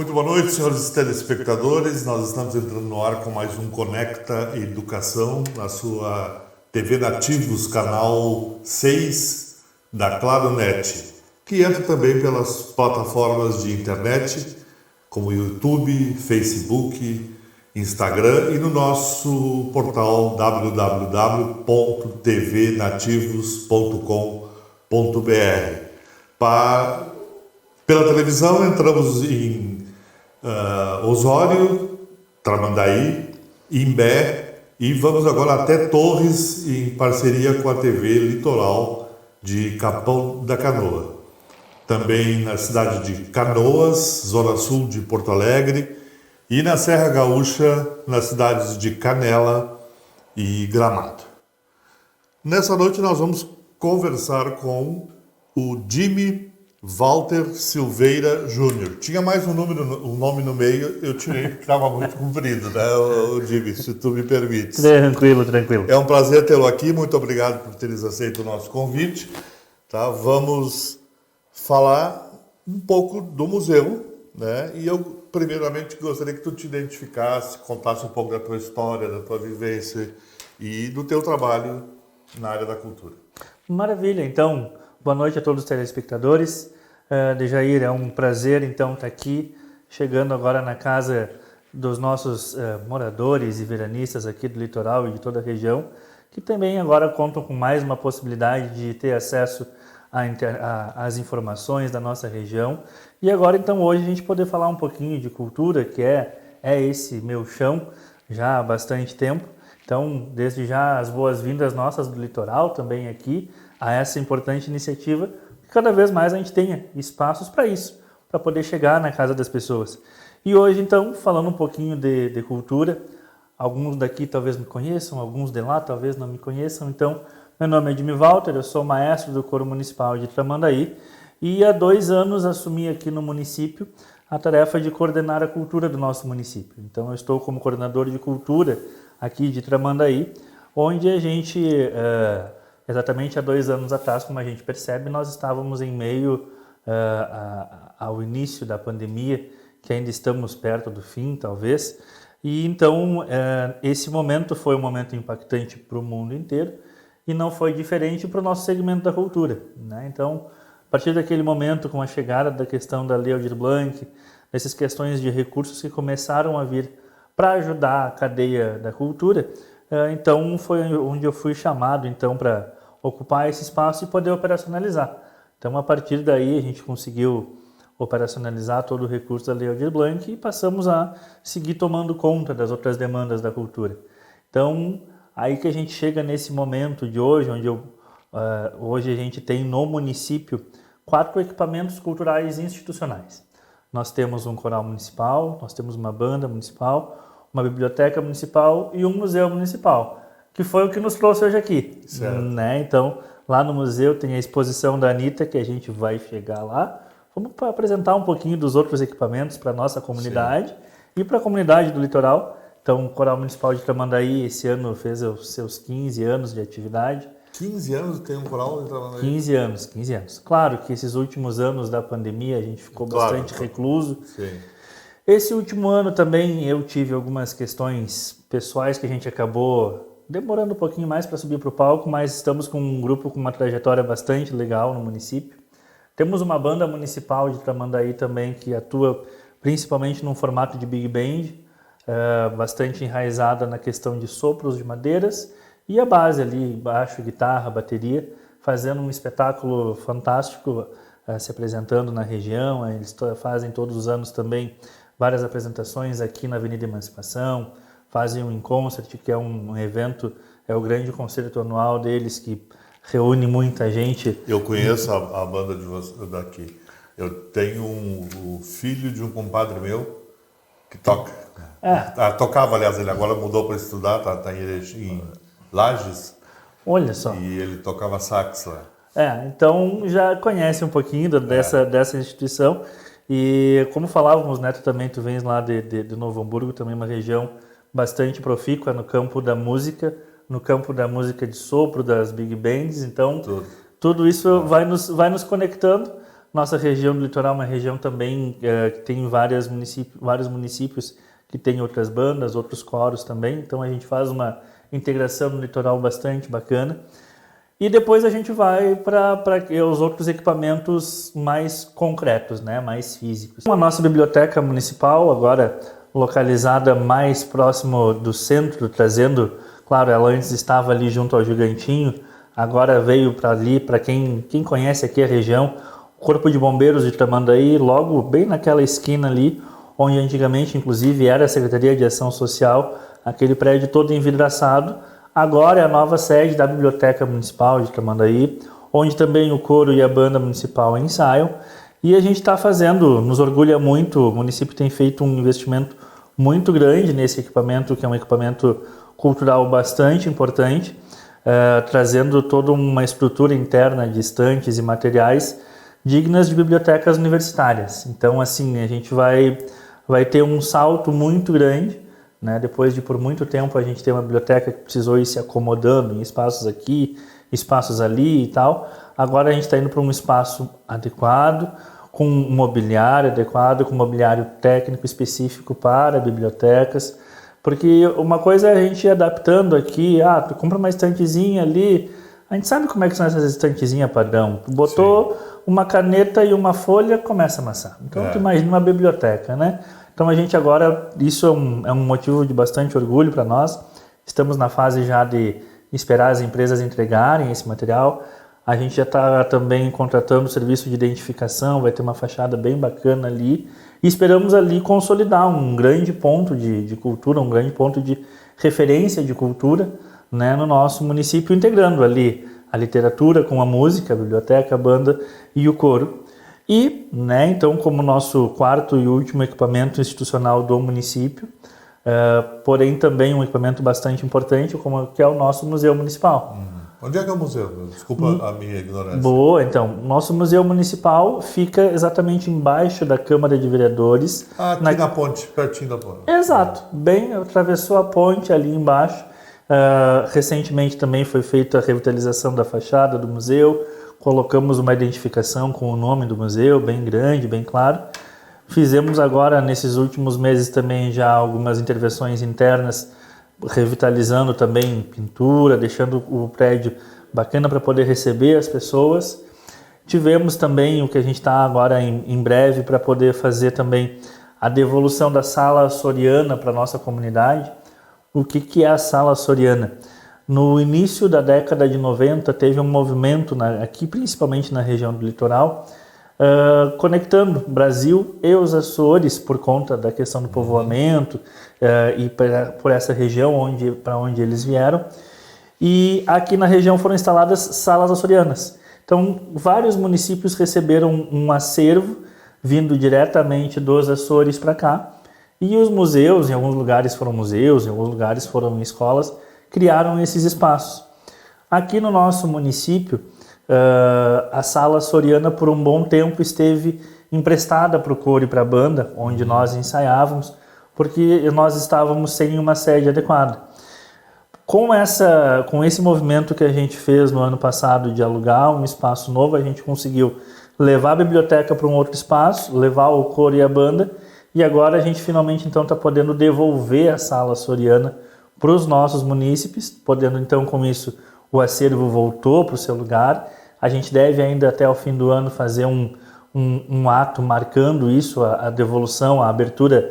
Muito boa noite, senhores telespectadores. Nós estamos entrando no ar com mais um Conecta Educação na sua TV Nativos, canal 6 da Claronet, que entra também pelas plataformas de internet, como YouTube, Facebook, Instagram e no nosso portal www.tvnativos.com.br. Pela televisão entramos em Osório, Tramandaí, Imbé e vamos agora até Torres em parceria com a TV Litoral de Capão da Canoa. Também na cidade de Canoas, zona sul de Porto Alegre e na Serra Gaúcha, nas cidades de Canela e Gramado. Nessa noite nós vamos conversar com o Jimmy Walter Silveira Júnior. Tinha mais um nome no meio, eu tirei porque estava muito comprido, né, o Jimmy, se tu me permites. Tranquilo. É um prazer tê-lo aqui, muito obrigado por teres aceito o nosso convite. Tá? Vamos falar um pouco do museu, né? E eu, primeiramente, gostaria que tu te identificasse, contasse um pouco da tua história, da tua vivência e do teu trabalho na área da cultura. Maravilha, então, boa noite a todos os telespectadores. Dejair, é um prazer, então, estar aqui, chegando agora na casa dos nossos moradores e veranistas aqui do litoral e de toda a região, que também agora contam com mais uma possibilidade de ter acesso às informações da nossa região. E agora, então, hoje a gente poder falar um pouquinho de cultura, que é esse meu chão já há bastante tempo. Então, desde já, as boas-vindas nossas do litoral também aqui a essa importante iniciativa, que cada vez mais a gente tenha espaços para isso, para poder chegar na casa das pessoas. E hoje, então, falando um pouquinho de cultura, alguns daqui talvez me conheçam, alguns de lá talvez não me conheçam. Então, meu nome é Jimmy Walter, eu sou maestro do Coro Municipal de Tramandaí e há 2 anos assumi aqui no município a tarefa de coordenar a cultura do nosso município. Então, eu estou como coordenador de cultura aqui de Tramandaí, onde a gente, exatamente há 2 anos atrás, como a gente percebe, nós estávamos em meio ao início da pandemia, que ainda estamos perto do fim, talvez. E então, esse momento foi um momento impactante para o mundo inteiro e não foi diferente para o nosso segmento da cultura, né? Então, a partir daquele momento, com a chegada da questão da Lei Aldir Blanc, dessas questões de recursos que começaram a vir para ajudar a cadeia da cultura, então foi onde eu fui chamado então para ocupar esse espaço e poder operacionalizar. Então, a partir daí, a gente conseguiu operacionalizar todo o recurso da Lei Aldir Blanc e passamos a seguir tomando conta das outras demandas da cultura. Então, aí que a gente chega nesse momento de hoje, onde hoje a gente tem no município 4 equipamentos culturais institucionais. Nós temos um coral municipal, nós temos uma banda municipal, uma biblioteca municipal e um museu municipal, que foi o que nos trouxe hoje aqui. Certo. Né? Então, lá no museu tem a exposição da Anitta, que a gente vai chegar lá. Vamos apresentar um pouquinho dos outros equipamentos para a nossa comunidade. Sim. E para a comunidade do litoral. Então, o Coral Municipal de Tramandaí esse ano fez os seus 15 anos de atividade. 15 anos tem um coral em Tramandaí? 15 anos. Claro que esses últimos anos da pandemia a gente ficou bastante recluso. Sim. Esse último ano também eu tive algumas questões pessoais que a gente acabou demorando um pouquinho mais para subir para o palco, mas estamos com um grupo com uma trajetória bastante legal no município. Temos uma banda municipal de Tramandaí também que atua principalmente num formato de big band, bastante enraizada na questão de sopros de madeiras e a base ali, baixo, guitarra, bateria, fazendo um espetáculo fantástico, se apresentando na região. Eles fazem todos os anos também várias apresentações aqui na Avenida Emancipação, fazem um In-Concert, que é um evento, é o grande concerto anual deles, que reúne muita gente. Eu conheço a banda de vocês daqui. Eu tenho o filho de um compadre meu que toca. Tocava, aliás, ele agora mudou para estudar, tá em Lages. Olha só. E ele tocava sax lá. Então já conhece um pouquinho dessa instituição. E como falávamos, né, tu vens lá de Novo Hamburgo, também uma região bastante profícua no campo da música, de sopro, das big bands. Então, tudo isso vai nos conectando Nossa região do litoral é uma região também que tem vários municípios que tem outras bandas, outros coros também. Então a gente faz uma integração no litoral bastante bacana. E depois a gente vai para os outros equipamentos mais concretos, né, mais físicos. A nossa biblioteca municipal, agora localizada mais próximo do centro, trazendo, claro, ela antes estava ali junto ao Gigantinho, agora veio para ali, para quem conhece aqui a região, o Corpo de Bombeiros de Tramandaí, logo bem naquela esquina ali, onde antigamente, inclusive, era a Secretaria de Ação Social, aquele prédio todo envidraçado. Agora é a nova sede da Biblioteca Municipal de Tramandaí, onde também o coro e a banda municipal ensaiam. E a gente está fazendo, nos orgulha muito, o município tem feito um investimento muito grande nesse equipamento, que é um equipamento cultural bastante importante, trazendo toda uma estrutura interna de estantes e materiais dignas de bibliotecas universitárias. Então, assim, a gente vai ter um salto muito grande, né? Depois de por muito tempo a gente ter uma biblioteca que precisou ir se acomodando em espaços aqui, espaços ali e tal. Agora a gente está indo para um espaço adequado, com um mobiliário adequado, com mobiliário técnico específico para bibliotecas. Porque uma coisa é a gente ir adaptando aqui, tu compra uma estantezinha ali, a gente sabe como é que são essas estantezinhas padrão. Tu botou uma caneta e uma folha, começa a amassar. Então tu imagina uma biblioteca, né? Então a gente agora, isso é um motivo de bastante orgulho para nós. Estamos na fase já de esperar as empresas entregarem esse material. A gente já está também contratando o serviço de identificação, vai ter uma fachada bem bacana ali. E esperamos ali consolidar um grande ponto de cultura, um grande ponto de referência de cultura, né, no nosso município, integrando ali a literatura com a música, a biblioteca, a banda e o coro. E, né, então, como nosso quarto e último equipamento institucional do município, porém também um equipamento bastante importante, que é o nosso Museu Municipal. Onde é que é o museu? Desculpa a minha ignorância. Boa, então, nosso Museu Municipal fica exatamente embaixo da Câmara de Vereadores. Aqui na ponte, pertinho da ponte. Exato, bem, atravessou a ponte ali embaixo. Recentemente também foi feita a revitalização da fachada do museu, colocamos uma identificação com o nome do museu, bem grande, bem claro. Fizemos agora, nesses últimos meses também, já algumas intervenções internas, revitalizando também pintura, deixando o prédio bacana para poder receber as pessoas. Tivemos também o que a gente está agora em breve para poder fazer também a devolução da Sala Soriana para a nossa comunidade. O que é a Sala Soriana? No início da década de 90, teve um movimento aqui, principalmente na região do litoral, conectando Brasil e os Açores por conta da questão do povoamento e por essa região para onde eles vieram. E aqui na região foram instaladas salas açorianas. Então, vários municípios receberam um acervo vindo diretamente dos Açores para cá. E os museus, em alguns lugares foram museus, em alguns lugares foram escolas, criaram esses espaços. Aqui no nosso município, a Sala Soriana por um bom tempo esteve emprestada para o coro e para a banda, onde nós ensaiávamos, porque nós estávamos sem uma sede adequada. Com esse movimento que a gente fez no ano passado de alugar um espaço novo, a gente conseguiu levar a biblioteca para um outro espaço, levar o coro e a banda, e agora a gente finalmente então está podendo devolver a Sala Soriana para os nossos munícipes, podendo então com isso o acervo voltou para o seu lugar. A gente deve ainda até o fim do ano fazer um ato marcando isso, a devolução, a abertura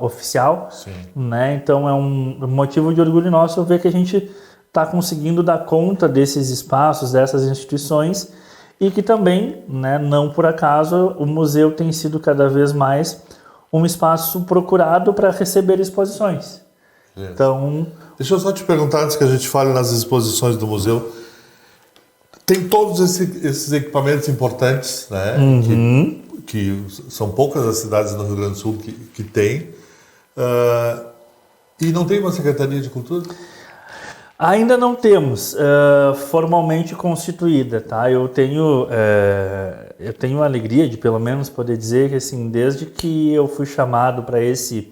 oficial. Sim. Né? Então é um motivo de orgulho nosso ver que a gente está conseguindo dar conta desses espaços, dessas instituições, e que também, né, não por acaso, o museu tem sido cada vez mais um espaço procurado para receber exposições. Yes. Então, deixa eu só te perguntar, antes que a gente fale nas exposições do museu, tem todos esses equipamentos importantes, né? Que são poucas as cidades no Rio Grande do Sul que tem, e não tem uma Secretaria de Cultura? Ainda não temos formalmente constituída, tá? Eu tenho a alegria de pelo menos poder dizer que assim, desde que eu fui chamado para esse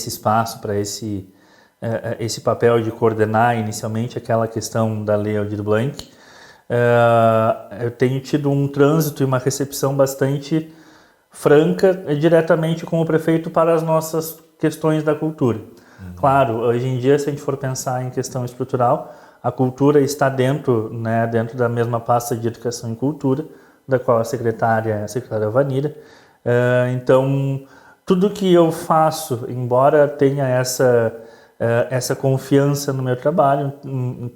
espaço, para esse papel de coordenar inicialmente aquela questão da Lei Aldir Blanc, eu tenho tido um trânsito e uma recepção bastante franca diretamente com o prefeito para as nossas questões da cultura. Claro, hoje em dia, se a gente for pensar em questão estrutural, a cultura está dentro, né, dentro da mesma pasta de Educação e Cultura, da qual a secretária é a secretária Vanira. Então, tudo que eu faço, embora tenha essa confiança no meu trabalho,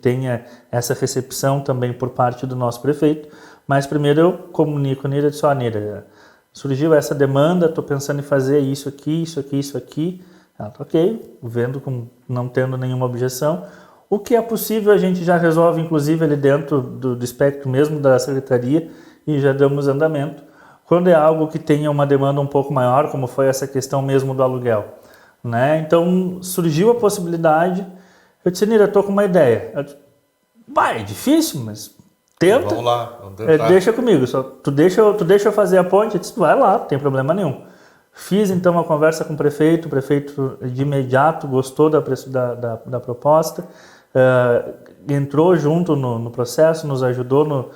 tenha essa recepção também por parte do nosso prefeito, mas primeiro eu comunico a Nira, Nira, surgiu essa demanda, estou pensando em fazer isso aqui, isso aqui, isso aqui. Ela tá ok, vendo, não tendo nenhuma objeção. O que é possível a gente já resolve, inclusive, ali dentro do espectro mesmo da secretaria e já damos andamento. Quando é algo que tenha uma demanda um pouco maior, como foi essa questão mesmo do aluguel, né? Então, surgiu a possibilidade, eu disse, Nira, estou com uma ideia. Ela disse, é difícil, mas tenta. Vamos lá, vamos tentar. Deixa comigo, só, tu deixa eu fazer a ponte. Eu disse, vai lá, não tem problema nenhum. Fiz então uma conversa com o prefeito de imediato gostou da proposta, entrou junto no processo, nos ajudou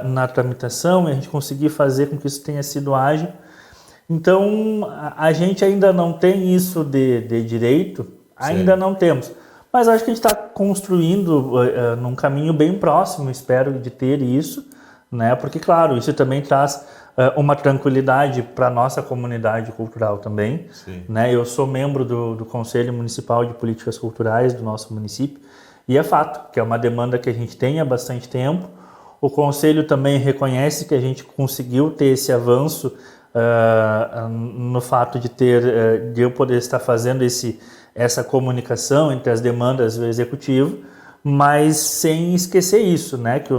na tramitação e a gente conseguiu fazer com que isso tenha sido ágil. Então, a gente ainda não tem isso de direito, ainda não temos. Mas acho que a gente está construindo num caminho bem próximo, espero, de ter isso, né? Porque, claro, isso também traz uma tranquilidade para a nossa comunidade cultural também. Né? Eu sou membro do Conselho Municipal de Políticas Culturais do nosso município e é fato que é uma demanda que a gente tem há bastante tempo. O Conselho também reconhece que a gente conseguiu ter esse avanço no fato de eu poder estar fazendo essa comunicação entre as demandas do Executivo, mas sem esquecer isso, né? Que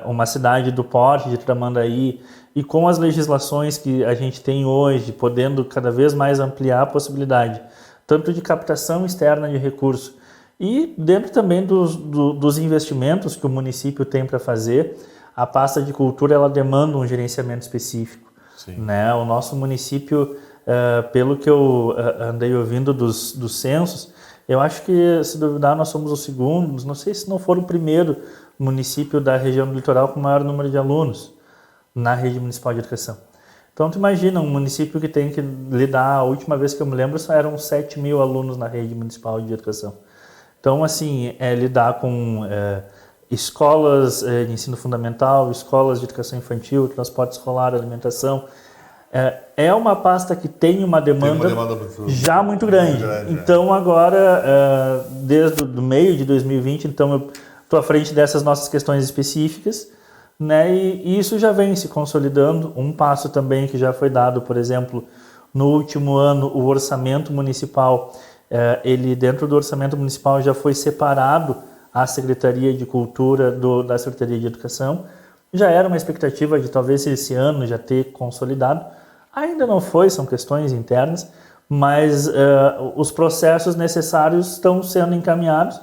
uma cidade do porte de Tramandaí e com as legislações que a gente tem hoje, podendo cada vez mais ampliar a possibilidade, tanto de captação externa de recursos e dentro também dos investimentos que o município tem para fazer, a pasta de cultura ela demanda um gerenciamento específico. Né? O nosso município, pelo que eu andei ouvindo dos censos, eu acho que, se duvidar, nós somos o segundo, não sei se não for o primeiro município da região do litoral com o maior número de alunos na rede municipal de educação. Então, tu imagina um município que tem que lidar, a última vez que eu me lembro, só eram 7 mil alunos na rede municipal de educação. Então, assim, lidar com escolas de ensino fundamental, escolas de educação infantil, transporte escolar, alimentação, é uma pasta que tem uma demanda já muito grande. Então, agora, desde o meio de 2020, então eu estou à frente dessas nossas questões específicas, né? E isso já vem se consolidando. Um passo também que já foi dado, por exemplo, no último ano, o orçamento municipal, ele dentro do orçamento municipal já foi separado a Secretaria de Cultura da Secretaria de Educação. Já era uma expectativa de talvez esse ano já ter consolidado. Ainda não foi, são questões internas, mas os processos necessários estão sendo encaminhados.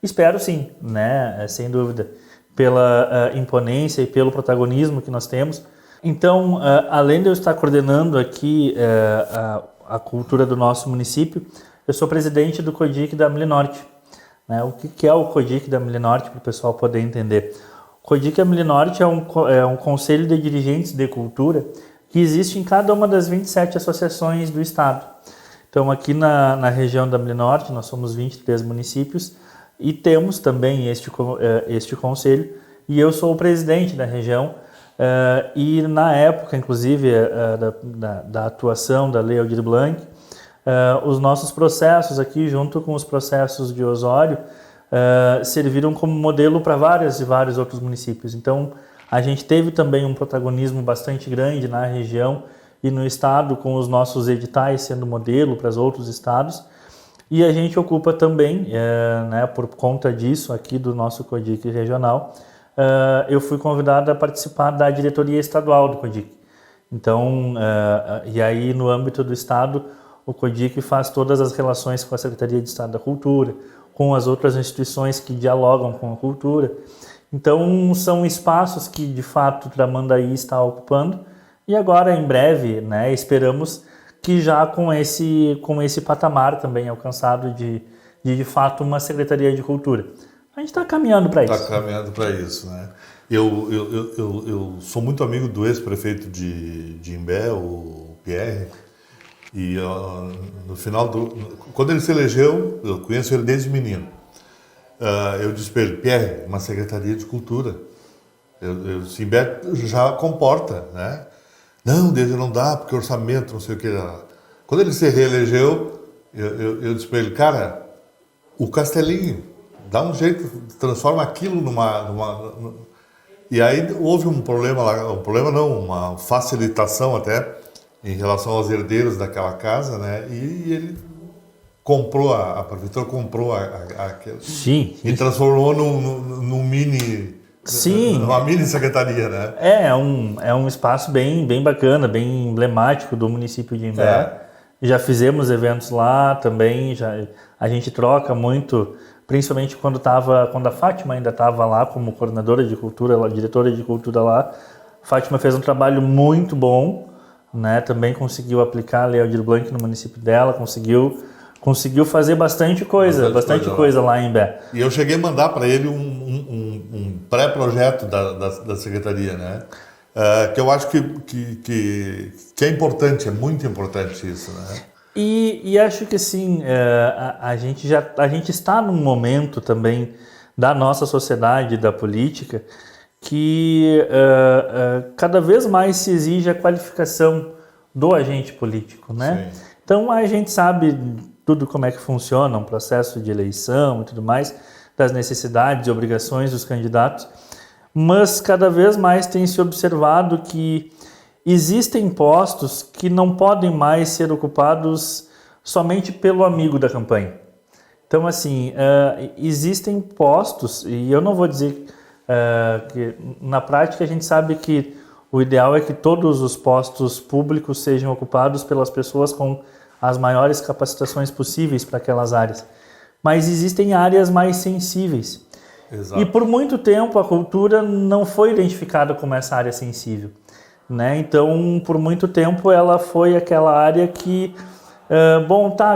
Espero sim, né? Sem dúvida, pela imponência e pelo protagonismo que nós temos. Então, além de eu estar coordenando aqui a cultura do nosso município, eu sou presidente do CODIC da Milinorte. Né? O que é o CODIC da Milinorte, para o pessoal poder entender? O CODIC da Milinorte é um conselho de dirigentes de cultura que existe em cada uma das 27 associações do estado. Então, aqui na região da Milinorte, nós somos 23 municípios e temos também este conselho, e eu sou o presidente da região, e na época, inclusive, da atuação da Lei Aldir Blanc, os nossos processos aqui, junto com os processos de Osório, serviram como modelo para vários outros municípios. Então, a gente teve também um protagonismo bastante grande na região e no estado, com os nossos editais sendo modelo para os outros estados. E a gente ocupa também, né, por conta disso, aqui do nosso CODIC regional, eu fui convidado a participar da diretoria estadual do CODIC. Então, e aí no âmbito do estado, o CODIC faz todas as relações com a Secretaria de Estado da Cultura, com as outras instituições que dialogam com a cultura. Então, são espaços que, de fato, Tramandaí está ocupando. E agora, em breve, né, esperamos que já com esse patamar também alcançado de fato, uma Secretaria de Cultura. A gente está caminhando para isso. Está caminhando para isso, né? Eu sou muito amigo do ex-prefeito de Imbé, o Pierre, e no final quando ele se elegeu, eu conheço ele desde menino, eu disse para ele: Pierre, uma secretaria de cultura, Imbé já comporta, né? Não, desde não dá, porque orçamento, não sei o que. Quando ele se reelegeu, eu disse para ele: cara, o Castelinho, dá um jeito, transforma aquilo E aí houve um problema lá, uma facilitação até, em relação aos herdeiros daquela casa, né? E ele comprou, a prefeitura comprou aquela. Sim. E transformou num mini... Sim. Numa mini secretaria, né? É um espaço bem bacana, bem emblemático do município de Imbé. Já fizemos eventos lá também, a gente troca muito, principalmente quando a Fátima ainda estava lá como coordenadora de cultura, diretora de cultura lá. A Fátima fez um trabalho muito bom, né? Também conseguiu aplicar a Lei Aldir Blanc no município dela, conseguiu fazer bastante coisa lá em Imbé. E eu cheguei a mandar para ele um pré-projeto da secretaria, né? Que eu acho que é importante, é muito importante isso, né? E acho que assim, a gente está num momento também da nossa sociedade, da política, que cada vez mais se exige a qualificação do agente político, né? Sim. Então a gente sabe tudo como é que funciona um processo de eleição e tudo mais, das necessidades e obrigações dos candidatos, mas cada vez mais tem se observado que existem postos que não podem mais ser ocupados somente pelo amigo da campanha. Então, assim, existem postos, e eu não vou dizer que na prática a gente sabe que o ideal é que todos os postos públicos sejam ocupados pelas pessoas com as maiores capacitações possíveis para aquelas áreas. Mas existem áreas mais sensíveis. Exato. E por muito tempo a cultura não foi identificada como essa área sensível, né? Então, por muito tempo ela foi aquela área que,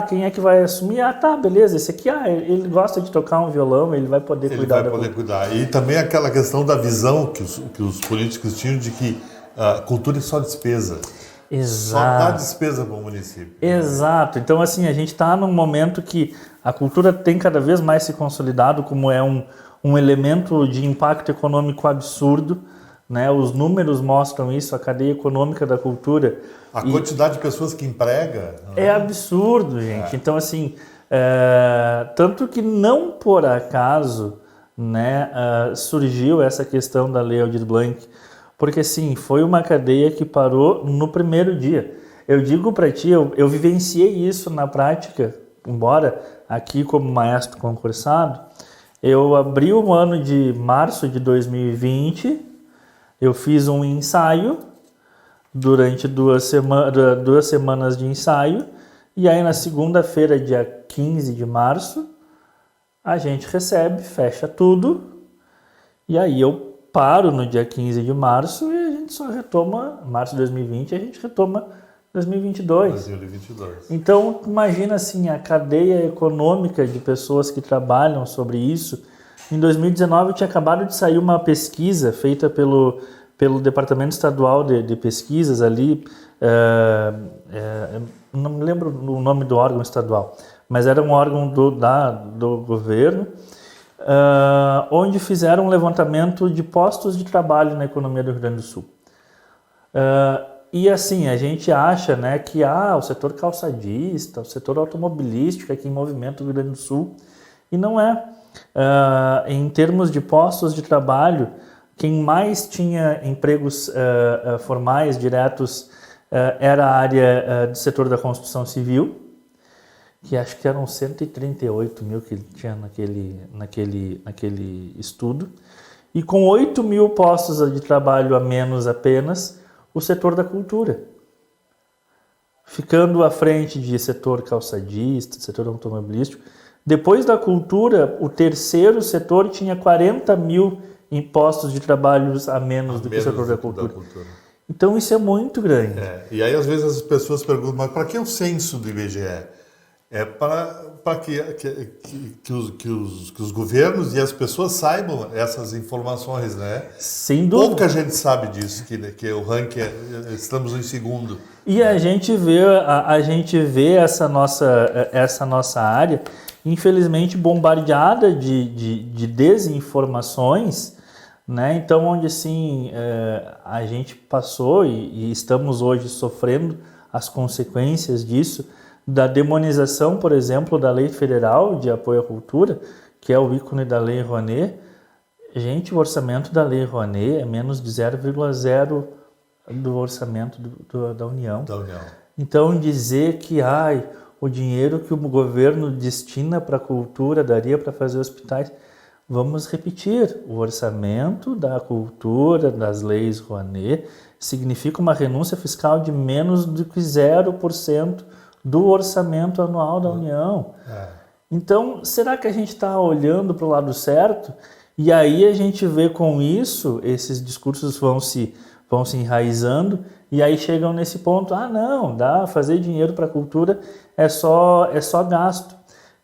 quem é que vai assumir? Beleza, esse aqui, ele gosta de tocar um violão, ele vai poder cuidar. E também aquela questão da visão que os políticos tinham de que a cultura é só despesa. Exato. Só dá despesa para o município. Exato. Então, assim, a gente está num momento que a cultura tem cada vez mais se consolidado como é um elemento de impacto econômico absurdo, né? Os números mostram isso, a cadeia econômica da cultura. A quantidade de pessoas que emprega... É absurdo, gente. Então, assim, tanto que não por acaso, né, surgiu essa questão da Lei Aldir Blanc, porque, sim, foi uma cadeia que parou no primeiro dia. Eu digo para ti, eu vivenciei isso na prática, embora aqui como maestro concursado. Eu abri o ano de março de 2020, eu fiz um ensaio durante 2 semanas de ensaio, e aí na segunda-feira, dia 15 de março, a gente recebe, fecha tudo, e aí eu paro no dia 15 de março e a gente só retoma, março de 2020, a gente retoma 2022. Então, imagina assim, a cadeia econômica de pessoas que trabalham sobre isso. Em 2019, tinha acabado de sair uma pesquisa feita pelo Departamento Estadual de Pesquisas ali, não me lembro o nome do órgão estadual, mas era um órgão do governo, onde fizeram um levantamento de postos de trabalho na economia do Rio Grande do Sul. E assim, a gente acha, né, que o setor calçadista, o setor automobilístico aqui em movimento do Rio Grande do Sul, e não é. Em termos de postos de trabalho, quem mais tinha empregos formais, diretos, era a área do setor da construção civil, que acho que eram 138 mil que tinha naquele estudo, e com 8 mil postos de trabalho a menos apenas, o setor da cultura, ficando à frente de setor calçadista, setor automobilístico. Depois da cultura, o terceiro setor tinha 40 mil postos de trabalho a menos do que o setor da cultura. Então isso é muito grande. E aí às vezes as pessoas perguntam, mas para que o censo do IBGE? É para que os governos e as pessoas saibam essas informações, né? Sem dúvida. Pouca gente sabe disso, que o ranking estamos em segundo. E a gente vê essa nossa área, infelizmente, bombardeada de desinformações, né? Então, onde assim a gente passou e estamos hoje sofrendo as consequências disso, da demonização, por exemplo, da Lei Federal de Apoio à Cultura, que é o ícone da Lei Rouanet. Gente, o orçamento da Lei Rouanet é menos de 0,0 do orçamento da União. Então, dizer que o dinheiro que o governo destina para a cultura daria para fazer hospitais, vamos repetir, o orçamento da cultura, das leis Rouanet, significa uma renúncia fiscal de menos do que 0% do orçamento anual da União. Então, será que a gente está olhando para o lado certo? E aí a gente vê com isso, esses discursos vão se enraizando, e aí chegam nesse ponto, não, fazer dinheiro para a cultura é só gasto.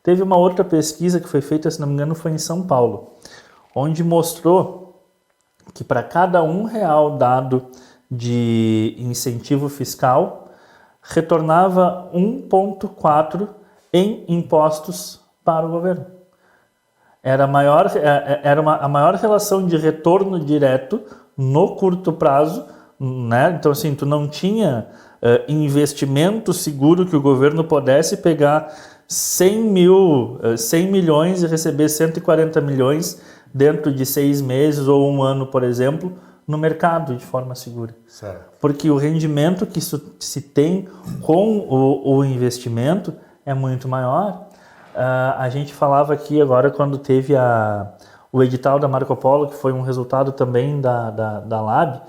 Teve uma outra pesquisa que foi feita, se não me engano, foi em São Paulo, onde mostrou que para cada R$1 dado de incentivo fiscal, retornava 1,4 em impostos para o governo. Era a maior relação de retorno direto no curto prazo, né? Então, assim, tu não tinha investimento seguro que o governo pudesse pegar 100 milhões e receber 140 milhões dentro de 6 meses ou um ano, por exemplo, no mercado de forma segura. Certo. Porque o rendimento que se tem com o investimento é muito maior. A gente falava aqui agora quando teve o edital da Marco Polo, que foi um resultado também da LAB.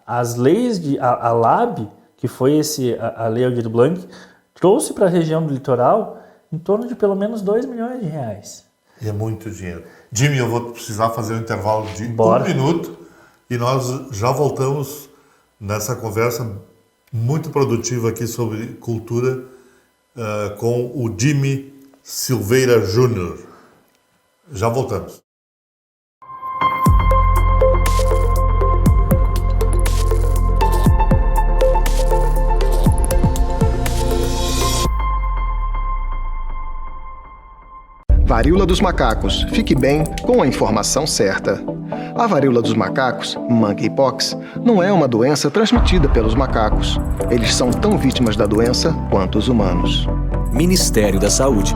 As leis a LAB, que foi a Lei Aldir Blanc, trouxe para a região do litoral em torno de pelo menos R$2 milhões. E é muito dinheiro. Jimmy, eu vou precisar fazer um intervalo de Bora. 1 minuto e nós já voltamos nessa conversa muito produtiva aqui sobre cultura com o Jimmy Silveira Júnior. Já voltamos. Varíola dos macacos. Fique bem com a informação certa. A varíola dos macacos, monkeypox, não é uma doença transmitida pelos macacos. Eles são tão vítimas da doença quanto os humanos. Ministério da Saúde.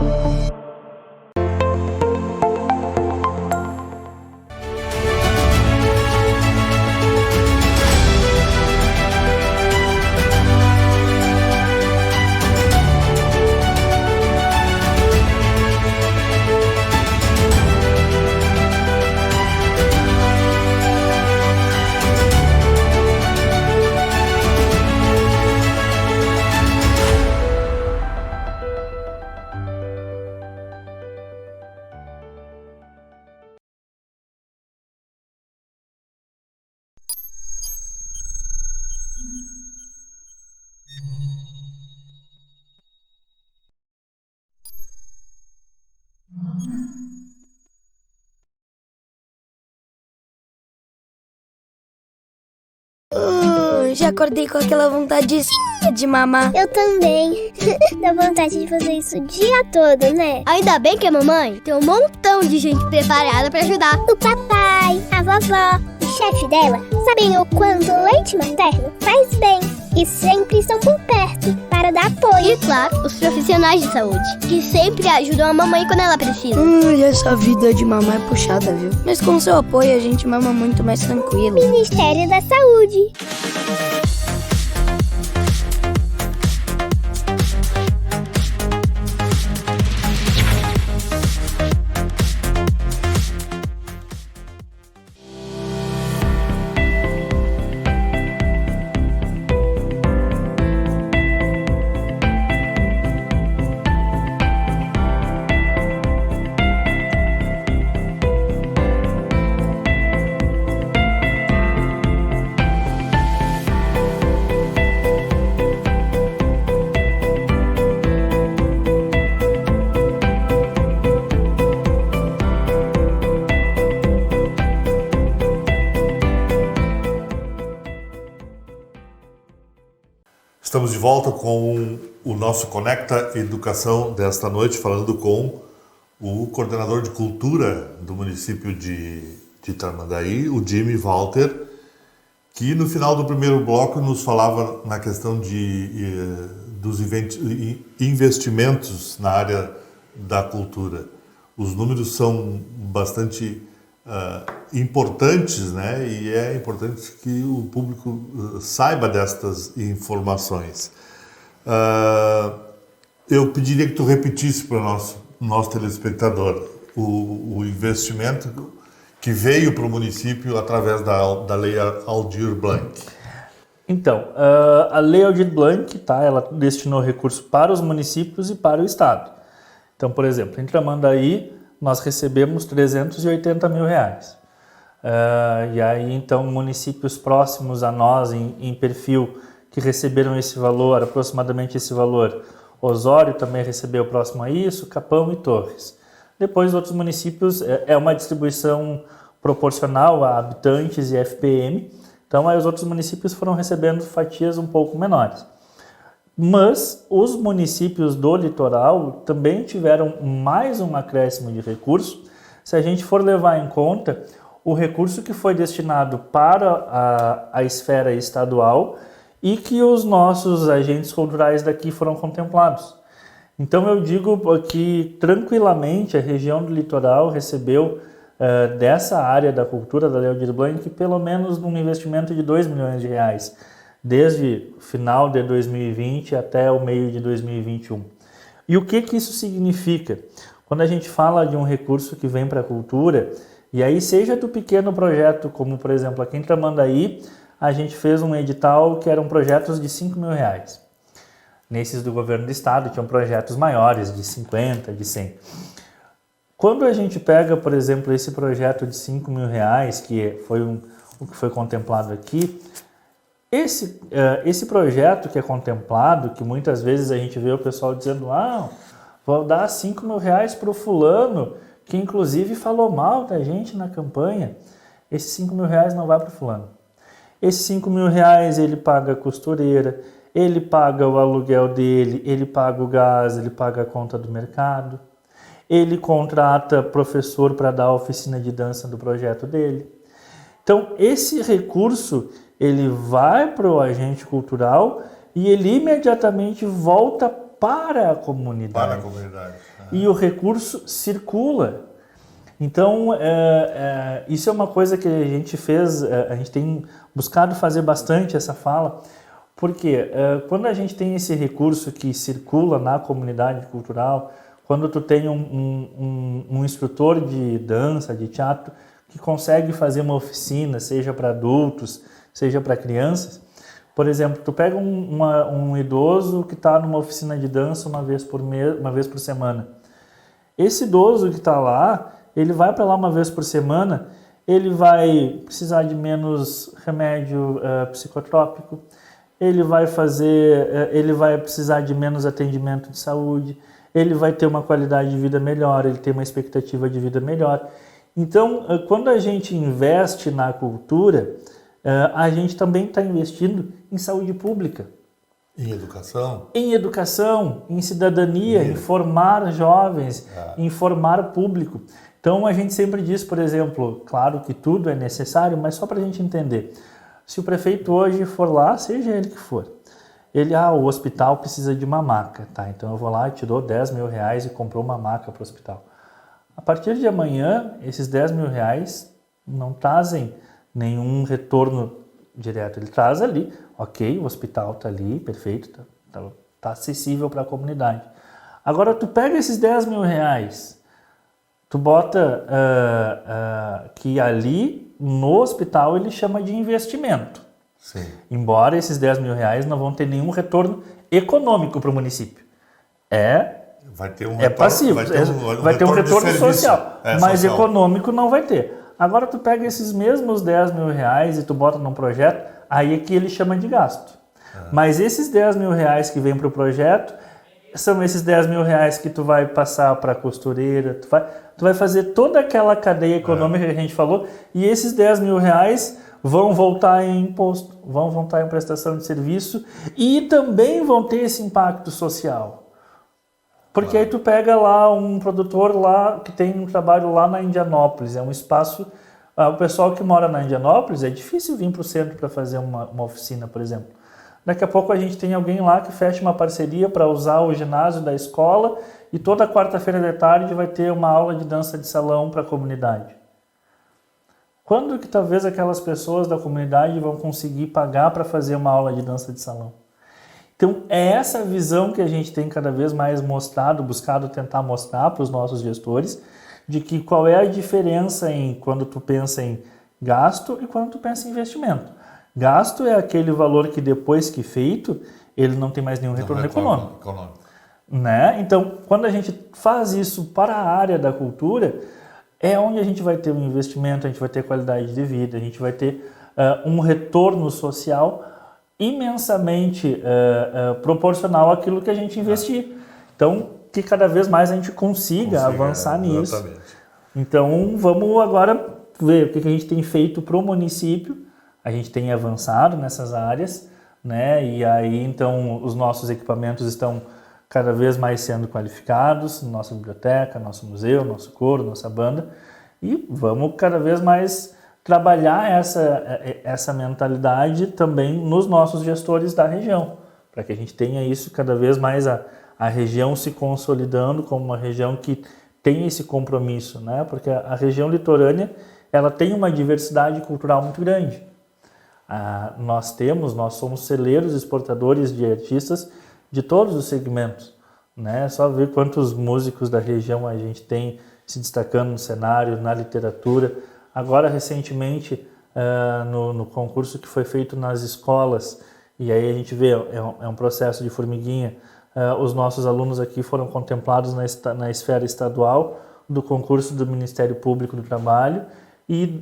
Já acordei com aquela vontadezinha de mamar. Eu também. Dá vontade de fazer isso o dia todo, né? Ainda bem que a mamãe tem um montão de gente preparada pra ajudar. O papai, a vovó, o chefe dela sabem o quanto o leite materno faz bem e sempre estão por perto para dar apoio. E claro, os profissionais de saúde, que sempre ajudam a mamãe quando ela precisa. E essa vida de mamãe é puxada, viu? Mas com seu apoio a gente mama muito mais tranquilo. Ministério da Saúde. Estamos de volta com o nosso Conecta Educação desta noite, falando com o coordenador de cultura do município de Tramandaí, o Jimmy Walter, que no final do primeiro bloco nos falava na questão dos investimentos na área da cultura. Os números são bastante importantes, né? E é importante que o público saiba destas informações. Eu pediria que tu repetisse para o nosso telespectador o investimento que veio para o município através da Lei Aldir Blanc. Então, a Lei Aldir Blanc, tá, ela destinou recursos para os municípios e para o Estado. Então, por exemplo, em Tramandaí, nós recebemos R$380 mil. E aí, então, municípios próximos a nós, em perfil, que receberam esse valor, aproximadamente esse valor, Osório também recebeu próximo a isso, Capão e Torres. Depois, outros municípios, é uma distribuição proporcional a habitantes e FPM, então aí os outros municípios foram recebendo fatias um pouco menores. Mas os municípios do litoral também tiveram mais um acréscimo de recurso, se a gente for levar em conta o recurso que foi destinado para a esfera estadual e que os nossos agentes culturais daqui foram contemplados. Então eu digo que tranquilamente a região do litoral recebeu dessa área da cultura da Lei Aldir Blanc pelo menos um investimento de R$2 milhões, desde o final de 2020 até o meio de 2021. E o que isso significa? Quando a gente fala de um recurso que vem para a cultura, e aí seja do pequeno projeto, como por exemplo aqui em Tramandaí, a gente fez um edital que eram projetos de R$5 mil. Nesses do governo do estado tinham projetos maiores, de 50, de 100. Quando a gente pega, por exemplo, esse projeto de R$5 mil, que foi o que foi contemplado aqui, esse projeto que é contemplado, que muitas vezes a gente vê o pessoal dizendo, vou dar R$5 mil para o fulano, que inclusive falou mal da gente na campanha. Esses R$5 mil não vai para o fulano. Esses R$5 mil ele paga a costureira, ele paga o aluguel dele, ele paga o gás, ele paga a conta do mercado, ele contrata professor para dar a oficina de dança do projeto dele. Então, esse recurso, ele vai para o agente cultural e ele imediatamente volta para a comunidade. Para a comunidade. E o recurso circula. Então, isso é uma coisa que a gente fez, a gente tem buscado fazer bastante essa fala, porque quando a gente tem esse recurso que circula na comunidade cultural, quando tu tem um instrutor de dança, de teatro, que consegue fazer uma oficina, seja para adultos, seja para crianças, por exemplo, tu pega um idoso que está numa oficina de dança uma vez por semana. Esse idoso que está lá, ele vai para lá uma vez por semana, ele vai precisar de menos remédio psicotrópico, ele vai precisar de menos atendimento de saúde, ele vai ter uma qualidade de vida melhor, ele tem uma expectativa de vida melhor. Então, quando a gente investe na cultura, a gente também está investindo em saúde pública. Em educação? Em educação, em cidadania, em formar jovens, em formar público. Então, a gente sempre diz, por exemplo, claro que tudo é necessário, mas só para a gente entender. Se o prefeito hoje for lá, seja ele que for, o hospital precisa de uma maca, tá? Então eu vou lá e te dou R$10 mil e comprou uma maca para o hospital. A partir de amanhã, esses R$10 mil não trazem nenhum retorno direto. Ele traz ali, ok, o hospital está ali, perfeito, tá acessível para a comunidade. Agora tu pega esses R$10 mil, tu bota que ali no hospital ele chama de investimento. Sim. Embora esses R$10 mil não vão ter nenhum retorno econômico para o município. Vai ter um retorno, passivo, vai ter um retorno social, mas social. Econômico não vai ter. Agora tu pega esses mesmos R$10 mil e tu bota num projeto, aí é que ele chama de gasto. Mas esses R$10 mil que vem para o projeto, são esses 10 mil reais que tu vai passar para a costureira, tu vai fazer toda aquela cadeia econômica que a gente falou, e esses 10 mil reais vão voltar em imposto, vão voltar em prestação de serviço e também vão ter esse impacto social. Porque aí tu pega lá um produtor lá que tem um trabalho lá na Indianópolis, é um espaço... o pessoal que mora na Indianópolis, é difícil vir para o centro para fazer uma oficina, por exemplo. Daqui a pouco a gente tem alguém lá que fecha uma parceria para usar o ginásio da escola e toda quarta-feira de tarde vai ter uma aula de dança de salão para a comunidade. Quando que talvez aquelas pessoas da comunidade vão conseguir pagar para fazer uma aula de dança de salão? Então, é essa visão que a gente tem cada vez mais mostrado, buscado tentar mostrar para os nossos gestores, de que qual é a diferença em quando tu pensa em gasto e quando tu pensa em investimento. Gasto é aquele valor que depois que feito, ele não tem mais nenhum retorno econômico. Né? Então, quando a gente faz isso para a área da cultura, é onde a gente vai ter um investimento, a gente vai ter qualidade de vida, a gente vai ter um retorno social imensamente proporcional àquilo que a gente investir. Então, que cada vez mais a gente consiga avançar nisso. Exatamente. Então, vamos agora ver o que a gente tem feito para o município. A gente tem avançado nessas áreas, né? E aí, então, os nossos equipamentos estão cada vez mais sendo qualificados, nossa biblioteca, nosso museu, nosso coro, nossa banda, e vamos cada vez mais trabalhar essa mentalidade também nos nossos gestores da região, para que a gente tenha isso cada vez mais a região se consolidando como uma região que tem esse compromisso, né? Porque a região litorânea, ela tem uma diversidade cultural muito grande. Nós somos celeiros exportadores de artistas de todos os segmentos, né? Só ver quantos músicos da região a gente tem se destacando no cenário, na literatura. Agora, recentemente, no concurso que foi feito nas escolas, e aí a gente vê, é um processo de formiguinha, os nossos alunos aqui foram contemplados na esfera estadual do concurso do Ministério Público do Trabalho, e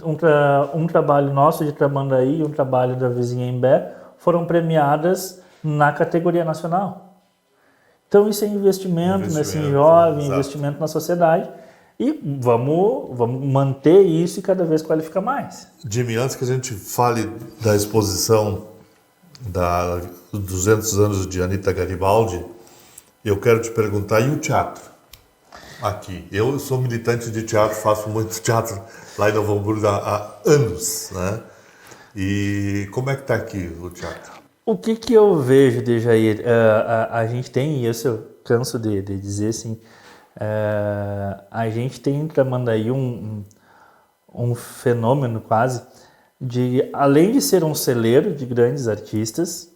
um trabalho nosso de Tramandaí e um trabalho da vizinha Imbé foram premiadas na categoria nacional. Então isso é investimento nesse jovem, exato. Investimento na sociedade, e vamos manter isso e cada vez qualificar mais. Jimmy, antes que a gente fale da exposição dos 200 anos de Anita Garibaldi, eu quero te perguntar, e o teatro? Aqui. Eu sou militante de teatro, faço muito teatro lá em Novo Hamburgo há anos, né? E como é que está aqui o teatro? O que eu vejo, Dejair? A gente tem, e isso eu canso de dizer assim, a gente tem em Tramandaí um fenômeno quase de, além de ser um celeiro de grandes artistas,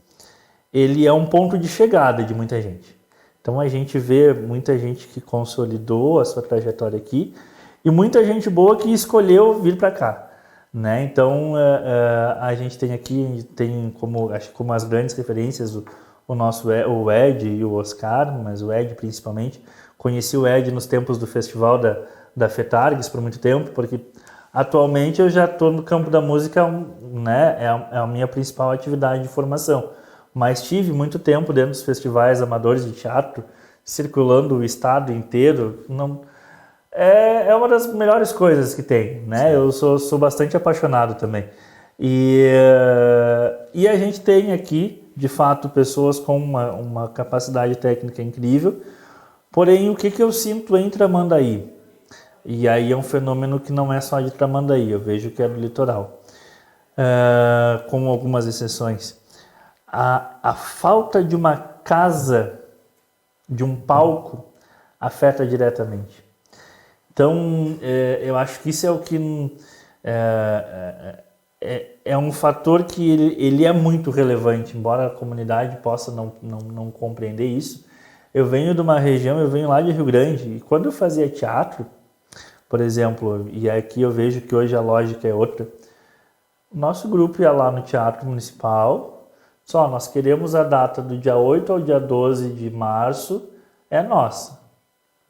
ele é um ponto de chegada de muita gente. Então a gente vê muita gente que consolidou a sua trajetória aqui e muita gente boa que escolheu vir para cá, né? Então a gente tem aqui, como as grandes referências o Ed e o Oscar, mas o Ed principalmente. Conheci o Ed nos tempos do festival da FETARGS por muito tempo, porque atualmente eu já estou no campo da música, né? É a minha principal atividade de formação. Mas tive muito tempo dentro dos festivais amadores de teatro, circulando o estado inteiro. É uma das melhores coisas que tem, né? Eu sou bastante apaixonado também. E a gente tem aqui, de fato, pessoas com uma capacidade técnica incrível. Porém, o que eu sinto em Tramandaí? E aí é um fenômeno que não é só de Tramandaí, eu vejo que é do litoral, com algumas exceções. A falta de uma casa, de um palco, afeta diretamente. Então, eu acho que isso é o que é um fator que ele é muito relevante, embora a comunidade possa não compreender isso. Eu venho de uma região, eu venho lá de Rio Grande, e quando eu fazia teatro, por exemplo, e aqui eu vejo que hoje a lógica é outra, o nosso grupo ia lá no Teatro Municipal. Nós queremos a data do dia 8 ao dia 12 de março, é nossa.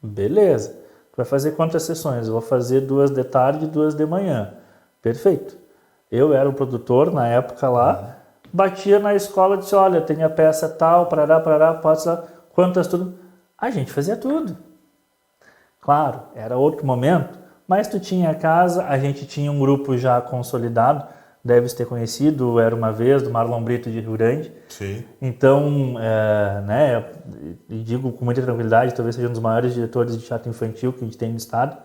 Beleza. Tu vai fazer quantas sessões? Eu vou fazer 2 de tarde e 2 de manhã. Perfeito. Eu era o produtor na época lá, batia na escola e disse, olha, tem a peça tal, parará, pode ser, quantas tudo. A gente fazia tudo. Claro, era outro momento, mas tu tinha a casa, a gente tinha um grupo já consolidado, deves ter conhecido, Era Uma Vez, do Marlon Brito de Rio Grande. Sim. Então, e digo com muita tranquilidade, talvez seja um dos maiores diretores de teatro infantil que a gente tem no estado,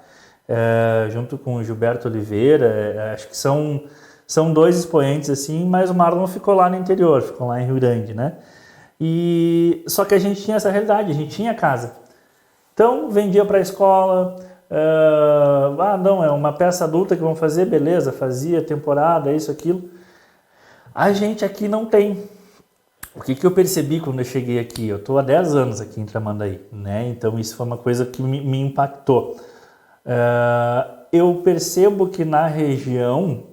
junto com o Gilberto Oliveira, acho que são dois expoentes assim, mas o Marlon ficou lá no interior, ficou lá em Rio Grande, né? Só que a gente tinha essa realidade, a gente tinha casa. Então, vendia para a escola, não, é uma peça adulta que vão fazer, beleza, fazia temporada, isso, aquilo. A gente aqui não tem. O que eu percebi quando eu cheguei aqui? Eu estou há 10 anos aqui em Tramandaí, né? Então isso foi uma coisa que me impactou. Eu percebo que na região,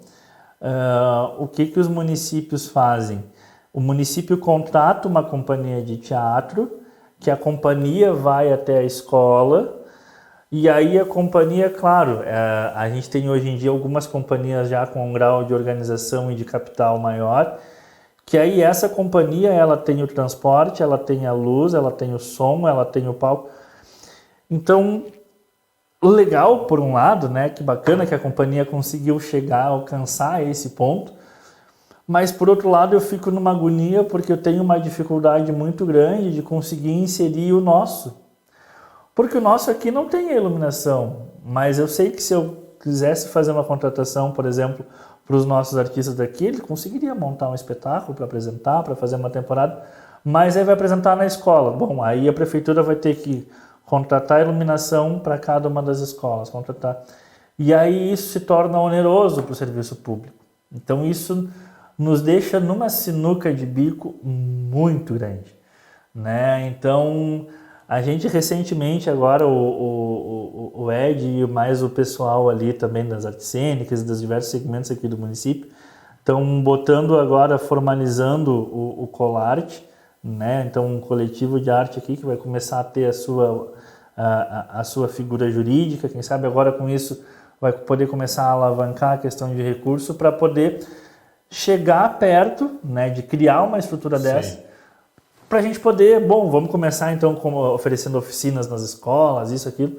o que os municípios fazem? O município contrata uma companhia de teatro, que a companhia vai até a escola, e aí a companhia, claro, a gente tem hoje em dia algumas companhias já com um grau de organização e de capital maior, que aí essa companhia, ela tem o transporte, ela tem a luz, ela tem o som, ela tem o palco. Então, legal por um lado, né, que bacana que a companhia conseguiu chegar, alcançar esse ponto, mas por outro lado eu fico numa agonia porque eu tenho uma dificuldade muito grande de conseguir inserir o nosso. Porque o nosso aqui não tem iluminação, mas eu sei que se eu quisesse fazer uma contratação, por exemplo, para os nossos artistas daqui, ele conseguiria montar um espetáculo para apresentar, para fazer uma temporada, mas aí vai apresentar na escola. Bom, aí a prefeitura vai ter que contratar iluminação para cada uma das escolas, e aí isso se torna oneroso para o serviço público. Então isso nos deixa numa sinuca de bico muito grande, né? Então a gente recentemente agora, o Ed e mais o pessoal ali também das artes cênicas e dos diversos segmentos aqui do município estão botando agora, formalizando o Colarte, né? Então um coletivo de arte aqui que vai começar a ter a sua figura jurídica, quem sabe agora com isso vai poder começar a alavancar a questão de recurso para poder chegar perto, né, de criar uma estrutura dessa, para a gente poder, vamos começar então oferecendo oficinas nas escolas, isso, aquilo.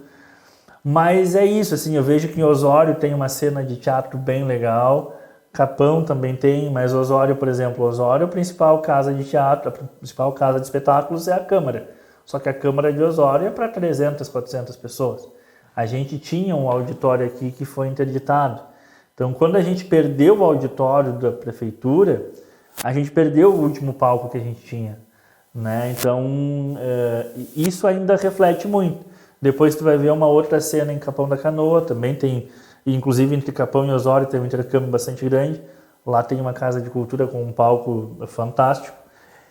Mas é isso, assim, eu vejo que em Osório tem uma cena de teatro bem legal, Capão também tem, mas Osório, por exemplo, a principal casa de teatro, a principal casa de espetáculos é a Câmara. Só que a Câmara de Osório é para 300, 400 pessoas. A gente tinha um auditório aqui que foi interditado. Então, quando a gente perdeu o auditório da prefeitura, a gente perdeu o último palco que a gente tinha, né? Então, isso ainda reflete muito. Depois tu vai ver uma outra cena em Capão da Canoa, também tem, inclusive entre Capão e Osório tem um intercâmbio bastante grande. Lá tem uma casa de cultura com um palco fantástico.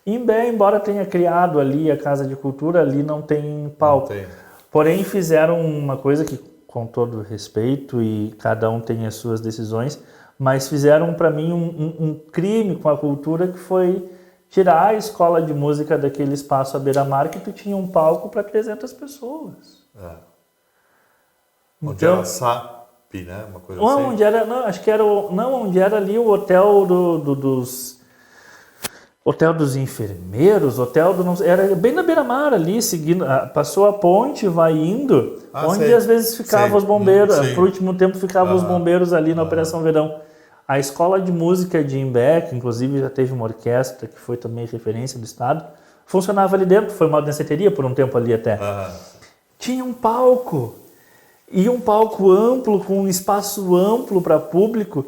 Imbé, embora tenha criado ali a casa de cultura, ali não tem palco. Não tem. Porém, fizeram uma coisa que, com todo respeito, e cada um tem as suas decisões, mas fizeram para mim um crime com a cultura, que foi tirar a escola de música daquele espaço à beira-mar que tu tinha um palco para 300 pessoas. Onde era SAP, né? Uma coisa assim. Onde era, não, acho que era onde era ali o hotel Hotel dos Enfermeiros, era bem na beira-mar ali, seguindo, passou a ponte, vai indo, onde às vezes ficavam os bombeiros, por último tempo ficavam os bombeiros ali na Operação Verão. A escola de música de Imbé, que inclusive já teve uma orquestra, que foi também referência do estado, funcionava ali dentro, foi uma danceteria por um tempo ali até. Tinha um palco, e um palco amplo, com um espaço amplo para público,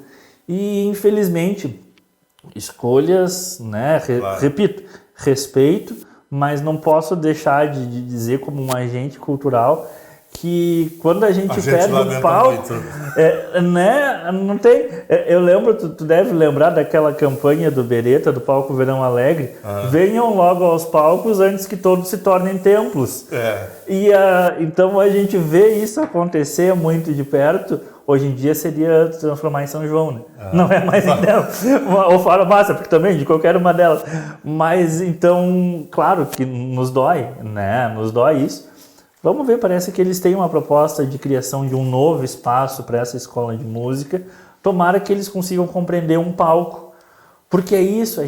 e infelizmente escolhas, né? Repito, respeito, mas não posso deixar de dizer como um agente cultural que quando a gente perde um palco, né? Não tem. Eu lembro, tu deve lembrar daquela campanha do Beretta, do Palco Verão Alegre. Venham logo aos palcos antes que todos se tornem templos. E então a gente vê isso acontecer muito de perto. Hoje em dia seria transformar em São João, né? Não é mais em dela. Ou farmácia, porque também, de qualquer uma delas. Mas, então, claro que nos dói, né? Nos dói isso. Vamos ver, parece que eles têm uma proposta de criação de um novo espaço para essa escola de música. Tomara que eles consigam compreender um palco. Porque é isso,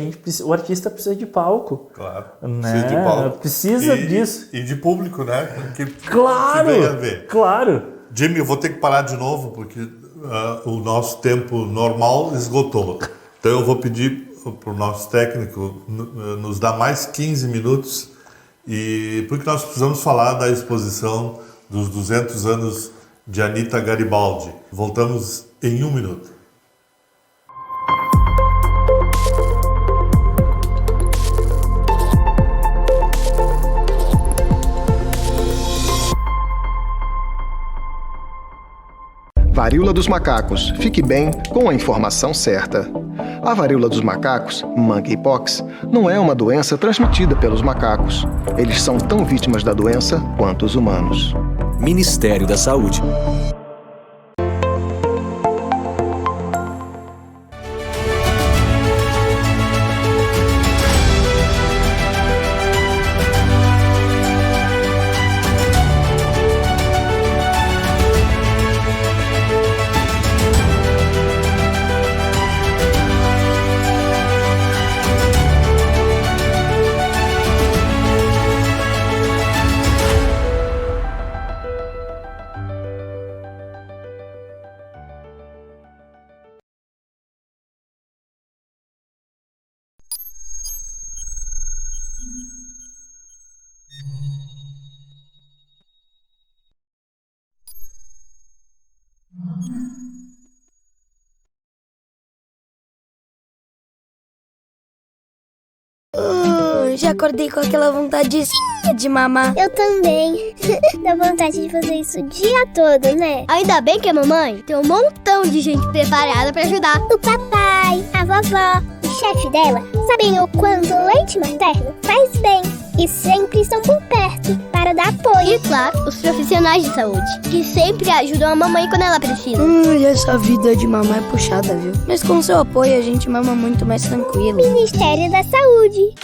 o artista precisa de palco. Claro, Né? precisa de palco. Precisa disso. E de público, né? Claro, que vem a ver. claro. Jimmy, eu vou ter que parar de novo, porque o nosso tempo normal esgotou. Então eu vou pedir para o nosso técnico nos dar mais 15 minutos, porque nós precisamos falar da exposição dos 200 anos de Anita Garibaldi. Voltamos em 1 minuto. Varíola dos macacos. Fique bem com a informação certa. A varíola dos macacos, monkeypox, não é uma doença transmitida pelos macacos. Eles são tão vítimas da doença quanto os humanos. Ministério da Saúde. Já acordei com aquela vontade de mamar. Eu também. Dá vontade de fazer isso o dia todo, né? Ainda bem que a mamãe tem um montão de gente preparada pra ajudar. O papai, a vovó, o chefe dela sabem o quanto o leite materno faz bem e sempre estão por perto para dar apoio. E claro, os profissionais de saúde, que sempre ajudam a mamãe quando ela precisa. Essa vida de mamar é puxada, viu? Mas com seu apoio a gente mama muito mais tranquilo. Ministério da Saúde.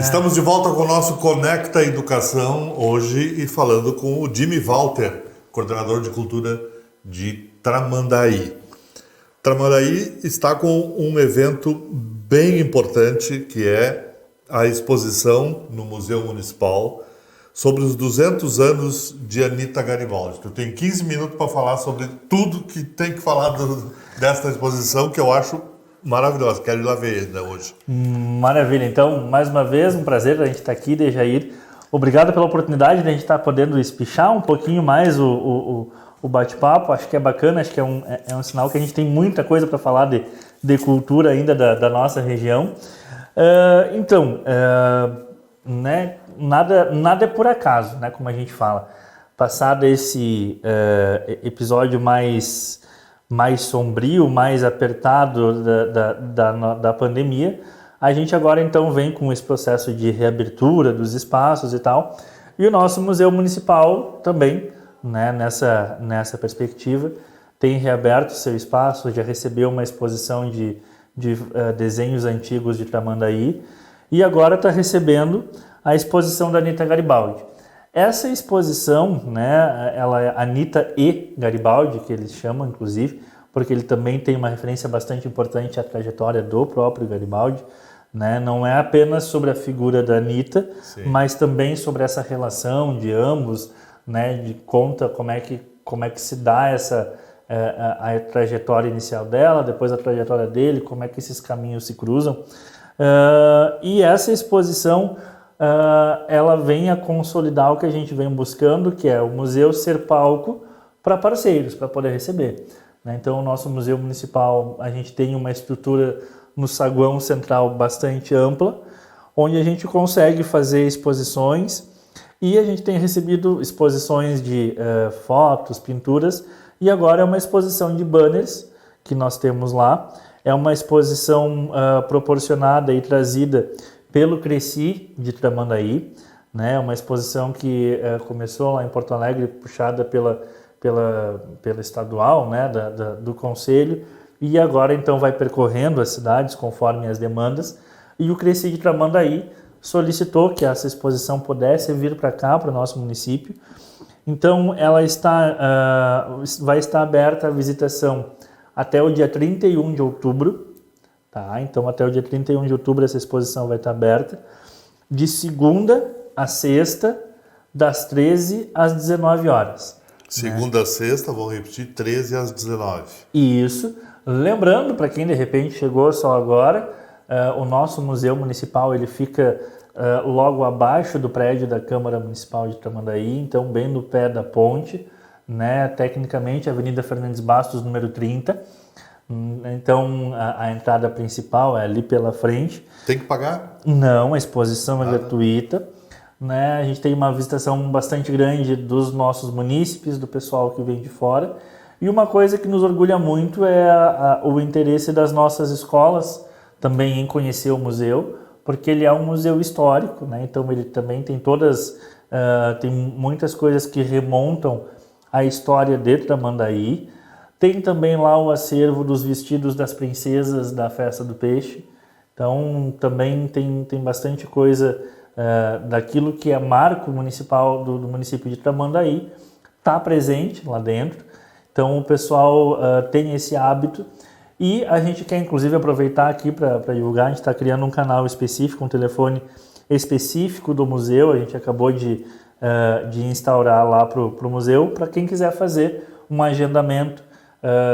Estamos de volta com o nosso Conecta Educação hoje e falando com o Jimmy Walter, coordenador de cultura de Tramandaí. Tramandaí está com um evento bem importante, que é a exposição no Museu Municipal sobre os 200 anos de Anita Garibaldi. Tu tem 15 minutos para falar sobre tudo que tem que falar desta exposição, que eu acho maravilhosa. Quero ir lá ver ainda hoje. Maravilha. Então, mais uma vez, um prazer a gente estar aqui, Dejair. Obrigado pela oportunidade de a gente estar podendo espichar um pouquinho mais o bate-papo. Acho que é bacana, acho que é um sinal que a gente tem muita coisa para falar de cultura ainda da nossa região. Né, nada é por acaso, né, como a gente fala. Passado esse episódio mais sombrio, mais apertado da pandemia, a gente agora então vem com esse processo de reabertura dos espaços e tal, e o nosso Museu Municipal também, né, nessa perspectiva, tem reaberto seu espaço, já recebeu uma exposição de desenhos antigos de Tramandaí, e agora está recebendo a exposição da Anita Garibaldi. Essa exposição, né, ela é Anita e Garibaldi, que eles chamam, inclusive, porque ele também tem uma referência bastante importante à trajetória do próprio Garibaldi, né? Não é apenas sobre a figura da Anita, sim, mas também sobre essa relação de ambos, né, de conta como é que se dá a trajetória inicial dela, depois a trajetória dele, como é que esses caminhos se cruzam. E essa exposição ela vem a consolidar o que a gente vem buscando, que é o museu ser palco para parceiros, para poder receber. né? Então, o nosso museu municipal, a gente tem uma estrutura no saguão central bastante ampla, onde a gente consegue fazer exposições, e a gente tem recebido exposições de fotos, pinturas, e agora é uma exposição de banners que nós temos lá. É uma exposição proporcionada e trazida pelo Cresci de Tramandaí, né? Uma exposição que começou lá em Porto Alegre, puxada pela estadual, né? do Conselho, e agora então vai percorrendo as cidades conforme as demandas. E o Cresci de Tramandaí solicitou que essa exposição pudesse vir para cá, para o nosso município. Então, ela vai estar aberta à visitação até o dia 31 de outubro. Tá? Então, até o dia 31 de outubro essa exposição vai estar aberta. De segunda a sexta, das 13 às 19 horas. Segunda a sexta, vou repetir, 13 às 19. Isso. Lembrando, para quem de repente chegou só agora, o nosso museu municipal ele fica logo abaixo do prédio da Câmara Municipal de Tramandaí, então bem no pé da ponte, né? Tecnicamente, Avenida Fernandes Bastos, número 30. Então, a entrada principal é ali pela frente. Tem que pagar? Não, a exposição é gratuita. Né? A gente tem uma visitação bastante grande dos nossos munícipes, do pessoal que vem de fora. E uma coisa que nos orgulha muito é o interesse das nossas escolas também em conhecer o museu, porque ele é um museu histórico, né? Então ele também tem tem muitas coisas que remontam à história de Tramandaí. Tem também lá o acervo dos vestidos das princesas da Festa do Peixe. Então também tem bastante coisa daquilo que é marco municipal do município de Tramandaí, está presente lá dentro. Então o pessoal tem esse hábito e a gente quer inclusive aproveitar aqui para divulgar. A gente está criando um canal específico, um telefone específico do museu. A gente acabou de instaurar lá para o museu, para quem quiser fazer um agendamento,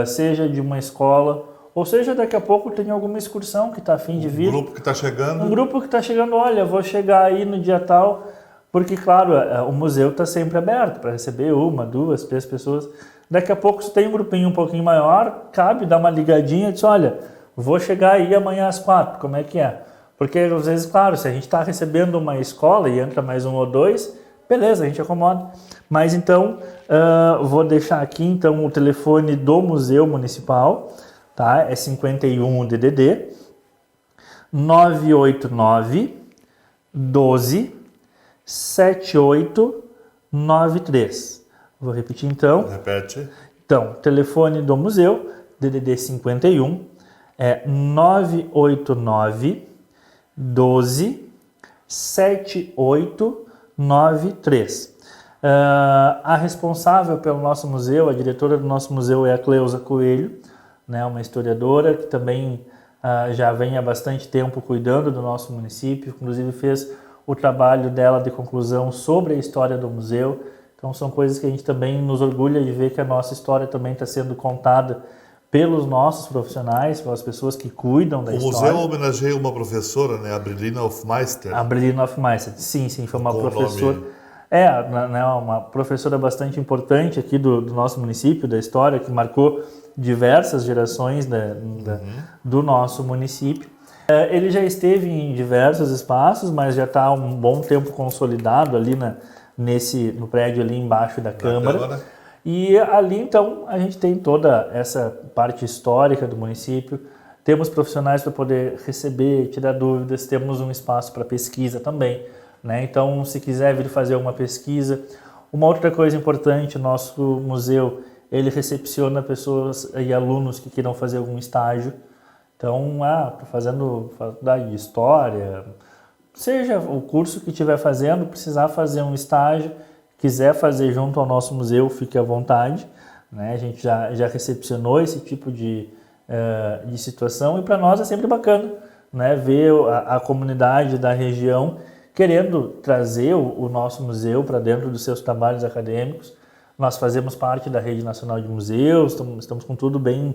seja de uma escola, ou seja, daqui a pouco tem alguma excursão que está a fim de vir. Um grupo que está chegando. Um grupo que está chegando, olha, vou chegar aí no dia tal, porque, claro, o museu está sempre aberto para receber 1, 2, 3 pessoas. Daqui a pouco, se tem um grupinho um pouquinho maior, cabe dar uma ligadinha e dizer, olha, vou chegar aí amanhã às 4, como é que é? Porque, às vezes, claro, se a gente está recebendo uma escola e entra mais 1 ou 2, beleza, a gente acomoda. Mas, então, vou deixar aqui, então, o telefone do Museu Municipal, tá? É 51 o DDD 989 12 7893. Vou repetir então. Repete. Então, telefone do museu, DDD 51, é 989 12 7893. A responsável pelo nosso museu, a diretora do nosso museu é a Cleusa Coelho, né, uma historiadora que também já vem há bastante tempo cuidando do nosso município, inclusive fez o trabalho dela de conclusão sobre a história do museu. Então são coisas que a gente também nos orgulha de ver que a nossa história também está sendo contada pelos nossos profissionais, pelas pessoas que cuidam da história. O museu homenageia uma professora, né, a Brilina Hofmeister. A Brilina Hofmeister, sim, foi uma professora. Né, uma professora bastante importante aqui do nosso município, da história, que marcou diversas gerações do nosso município. Ele já esteve em diversos espaços, mas já está há um bom tempo consolidado ali no prédio ali embaixo da Câmara. E ali, então, a gente tem toda essa parte histórica do município. Temos profissionais para poder receber, tirar dúvidas, temos um espaço para pesquisa também, né? Então, se quiser vir fazer uma pesquisa. Uma outra coisa importante, o nosso museu, ele recepciona pessoas e alunos que queiram fazer algum estágio. Então, estou fazendo faculdade de História, seja o curso que estiver fazendo, precisar fazer um estágio, quiser fazer junto ao nosso museu, fique à vontade, né? A gente já recepcionou esse tipo de situação e para nós é sempre bacana, né? Ver a comunidade da região querendo trazer o nosso museu para dentro dos seus trabalhos acadêmicos. Nós fazemos parte da Rede Nacional de Museus, estamos com tudo bem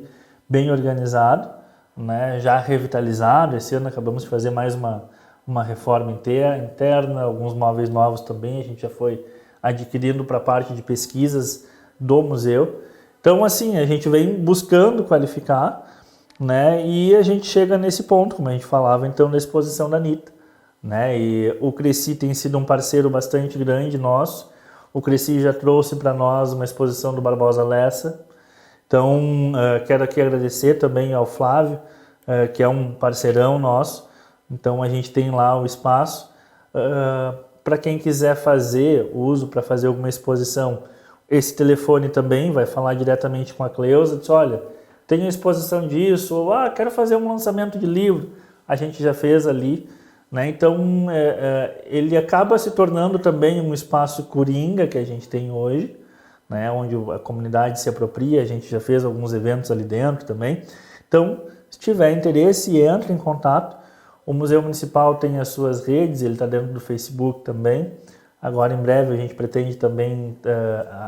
organizado, né? Já revitalizado. Esse ano acabamos de fazer mais uma reforma interna, alguns móveis novos também a gente já foi adquirindo para a parte de pesquisas do museu. Então, assim, a gente vem buscando qualificar, né? E a gente chega nesse ponto, como a gente falava, então, da exposição da Anitta, né? E o Cresci tem sido um parceiro bastante grande nosso. O Cresci já trouxe para nós uma exposição do Barbosa Lessa. Então, quero aqui agradecer também ao Flávio, que é um parceirão nosso. Então, a gente tem lá o espaço. Para quem quiser fazer uso, para fazer alguma exposição, esse telefone também vai falar diretamente com a Cleusa, diz, olha, tenho exposição disso, ou quero fazer um lançamento de livro. A gente já fez ali, né? Então, ele acaba se tornando também um espaço coringa que a gente tem hoje, né? Onde a comunidade se apropria, a gente já fez alguns eventos ali dentro também. Então, se tiver interesse, entre em contato. O Museu Municipal tem as suas redes, ele está dentro do Facebook também. Agora, em breve, a gente pretende também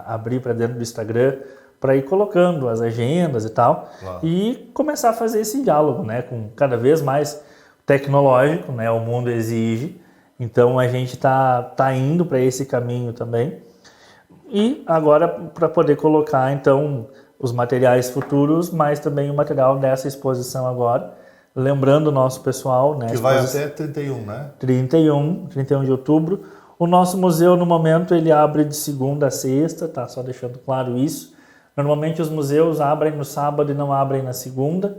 abrir para dentro do Instagram, para ir colocando as agendas e tal, e começar a fazer esse diálogo, né, com cada vez mais tecnológico, né, o mundo exige, então a gente tá indo para esse caminho também, e agora para poder colocar, então, os materiais futuros, mas também o material dessa exposição agora, lembrando o nosso pessoal, né, que vai até 31, né? 31 de outubro. O nosso museu, no momento, ele abre de segunda a sexta, tá? Só deixando claro isso. Normalmente os museus abrem no sábado e não abrem na segunda.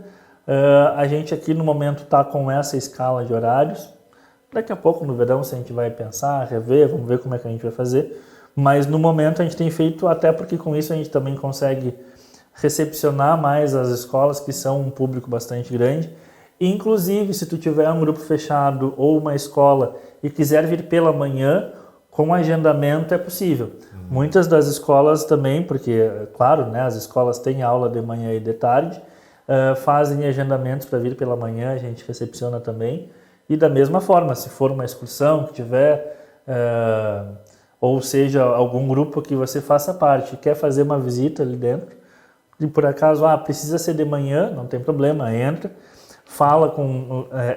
A gente aqui, no momento, tá com essa escala de horários. Daqui a pouco, no verão, se a gente vai pensar, rever, vamos ver como é que a gente vai fazer. Mas, no momento, a gente tem feito, até porque com isso a gente também consegue recepcionar mais as escolas, que são um público bastante grande. Inclusive, se tu tiver um grupo fechado ou uma escola e quiser vir pela manhã, com agendamento é possível. Muitas das escolas também, porque, claro, né, as escolas têm aula de manhã e de tarde, fazem agendamentos para vir pela manhã, a gente recepciona também. E da mesma forma, se for uma excursão que tiver, ou seja, algum grupo que você faça parte, quer fazer uma visita ali dentro, e por acaso, precisa ser de manhã, não tem problema, entra.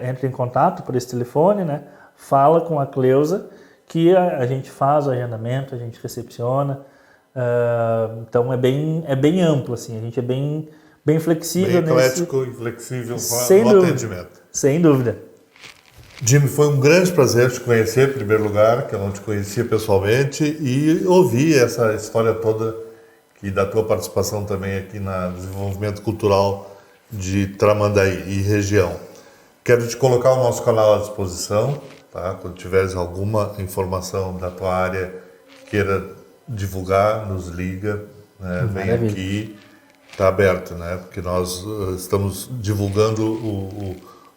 Entra em contato por esse telefone, né? Fala com a Cleusa, que a gente faz o agendamento, a gente recepciona. Então é bem amplo, assim, a gente é bem flexível. Bem eclético e flexível no atendimento. Sem dúvida. Jimmy, foi um grande prazer te conhecer, em primeiro lugar, que eu não te conhecia pessoalmente, e ouvir essa história toda que da tua participação também aqui no desenvolvimento cultural de Tramandaí e região. Quero te colocar o nosso canal à disposição, tá? Quando tiveres alguma informação da tua área que queira divulgar, nos liga, né? Vem aqui, está aberto, né? Porque nós estamos divulgando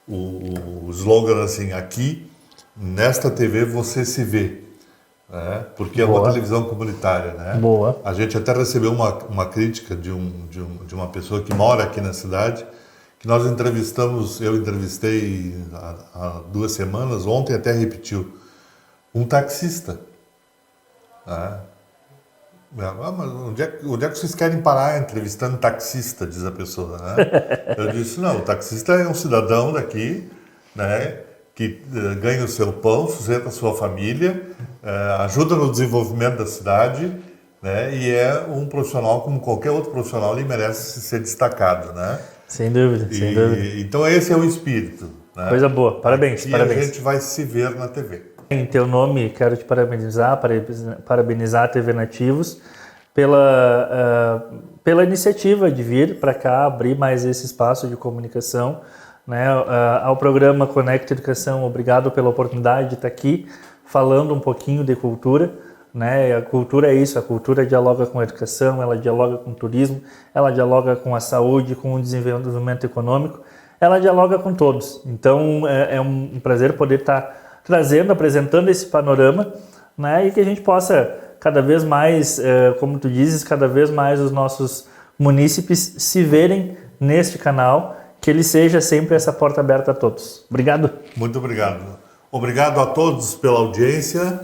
o slogan assim, aqui, nesta TV você se vê. Né? Porque Boa. É uma televisão comunitária, né? Boa. A gente até recebeu uma crítica de uma pessoa que mora aqui na cidade, que nós eu entrevistei há 2 semanas, ontem até repetiu, um taxista. Né? Mas onde é que vocês querem parar entrevistando taxista, diz a pessoa, né? Eu disse, não, o taxista é um cidadão daqui, né? Que ganha o seu pão, sustenta a sua família, ajuda no desenvolvimento da cidade, né? E é um profissional como qualquer outro profissional, ele merece ser destacado, né? Sem dúvida, sem dúvida. Então esse é o espírito. Né? Coisa boa, parabéns, e parabéns. a gente vai se ver na TV. Em teu nome, quero te parabenizar a TV Nativos pela iniciativa de vir para cá, abrir mais esse espaço de comunicação. Né, ao programa Conecta Educação, obrigado pela oportunidade de estar aqui falando um pouquinho de cultura. Né? A cultura é isso, a cultura dialoga com a educação, ela dialoga com o turismo, ela dialoga com a saúde, com o desenvolvimento econômico, ela dialoga com todos. Então é um prazer poder estar apresentando esse panorama, né? E que a gente possa cada vez mais, como tu dizes, cada vez mais os nossos munícipes se verem neste canal, que ele seja sempre essa porta aberta a todos. Obrigado. Muito obrigado. Obrigado a todos pela audiência,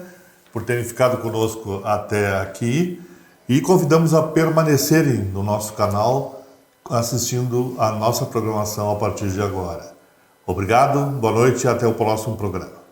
por terem ficado conosco até aqui e convidamos a permanecerem no nosso canal assistindo a nossa programação a partir de agora. Obrigado, boa noite e até o próximo programa.